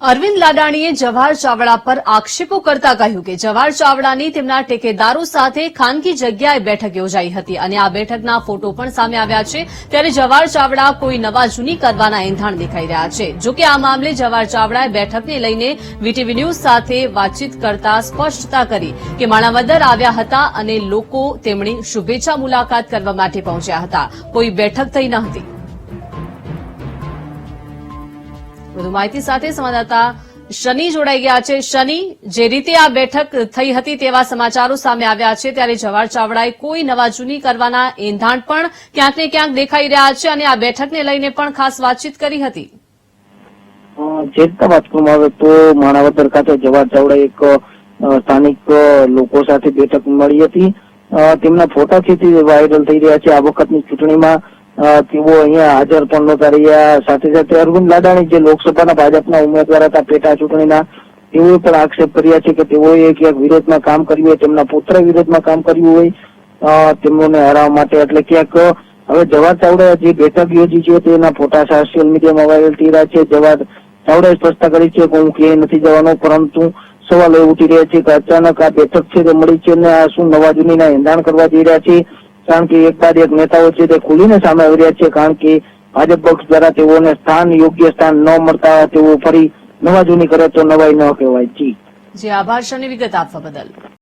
અરવિંદ લાડાણીએ જવાહર ચાવડા પર આક્ષેપો કરતા કહ્યું કે જવાહર ચાવડાની તેમના ટેકેદારો સાથે ખાનગી જગ્યાએ બેઠક યોજાઈ હતી અને આ બેઠકના ફોટો પણ સામે આવ્યા છે। ત્યારે જવાહર ચાવડા કોઈ નવા જૂની કરવાના એંધાણ દેખાઈ રહ્યા છે। જો કે આ મામલે જવાહર ચાવડાએ બેઠકને લઈને વીટીવી ન્યૂઝ સાથે વાતચીત કરતા સ્પષ્ટતા કરી કે માણાવદર આવ્યા હતા અને લોકો તેમની શુભેચ્છા મુલાકાત કરવા માટે પહોંચ્યા હતા, કોઈ બેઠક થઈ ન હતી। વધુ માહિતી સાથે સંવાદદાતા શનિ જોડાઈ ગયા છે। શનિ, જે રીતે આ બેઠક થઈ હતી તેવા સમાચારો સામે આવ્યા છે, ત્યારે જવાહર ચાવડાએ કોઈ નવા જૂની કરવાના એંધાણ પણ ક્યાંક ને ક્યાંક દેખાઈ રહ્યા છે અને આ બેઠકને લઈને પણ ખાસ વાતચીત કરી હતી। જે રીતે વાત કરવામાં આવે તો માણાવદર ખાતે જવાહર ચાવડા એક સ્થાનિક લોકો સાથે બેઠક મળી હતી। તેમના ફોટા છે વાયરલ થઈ રહ્યા છે। આ વખતની ચૂંટણીમાં તેઓ અહીંયા હાજર પણ નહોતા રહ્યા। સાથે સાથે અરવિંદ લાડાણી જે લોકસભાના ભાજપના ઉમેદવાર હતા પેટા ચૂંટણીના, તેઓએ પણ આક્ષેપ કર્યા છે કે તેઓએ ક્યાંક વિરોધમાં કામ કર્યું હોય, તેમના પુત્ર વિરોધમાં કામ કર્યું હોય તેમને હરાવવા માટે। એટલે ક્યાંક હવે જવાહર ચાવડાએ જે બેઠક યોજી છે તેના ફોટા સોશિયલ મીડિયામાં વાયરલ થઈ રહ્યા છે। જવાહર ચાવડાએ સ્પષ્ટતા કરી છે કે હું ક્યાંય નથી જવાનો, પરંતુ સવાલ એ ઉઠી રહ્યા છે કે અચાનક આ બેઠક છે તે મળી છે અને આ શું નવા જૂનીના એંધાણ કરવા જઈ રહ્યા છે? કારણ કે એક બાદ એક નેતાઓ છે તે ખુલીને સામે આવી રહ્યા છે, કારણ કે ભાજપ પક્ષ દ્વારા તેઓને યોગ્ય સ્થાન ન મળતા તેઓ ફરી નવા જૂની કરે તો નવાઈ ન કહેવાય। જી આભાર શનિ, વિગત આપવા બદલ।